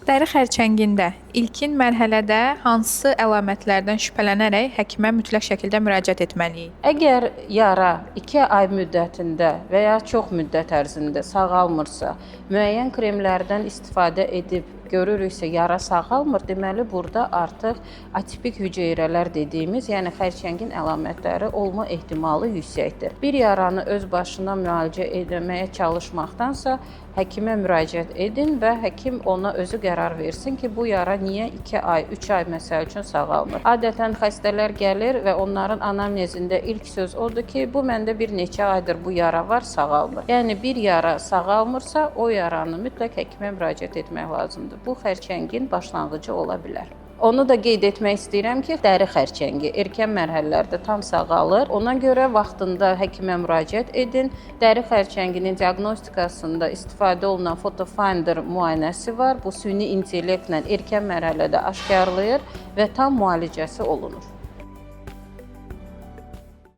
Dəri xərçəngində ilkin mərhələdə hansı əlamətlərdən şübhələnərək həkimə mütləq şəkildə müraciət etməliyik? Əgər yara 2 ay müddətində və ya çox müddət ərzində sağalmırsa, müəyyən kremlərdən istifadə edib görürüksə yara sağalmır, deməli burada artıq atipik hüceyrələr dediyimiz, yəni xərçəngin əlamətləri olma ehtimalı yüksəkdir. Bir yaranı öz başına müalicə etməyə çalışmaqdansa həkimə müraciət edin və həkim ona özü qərar versin ki, bu yara niyə 2 ay, 3 ay məsəl üçün sağalmır. Adətən xəstələr gəlir və onların anamnezində ilk söz odur ki, bu məndə bir neçə aydır bu yara var, sağalmır. Yəni bir yara sağalmırsa, o yaranı mütləq həkimə müraciət etmək lazımdır. Bu xərçəngin başlanğıcı ola bilər. Onu da qeyd etmək istəyirəm ki, dəri xərçəngi erkən mərhələlərdə tam sağalır. Ona görə vaxtında həkimə müraciət edin. Dəri xərçənginin diaqnostikasında istifadə olunan Photofinder müayinəsi var. Bu süni intellektlə erkən mərhələdə aşkarlayır və tam müalicəsi olunur.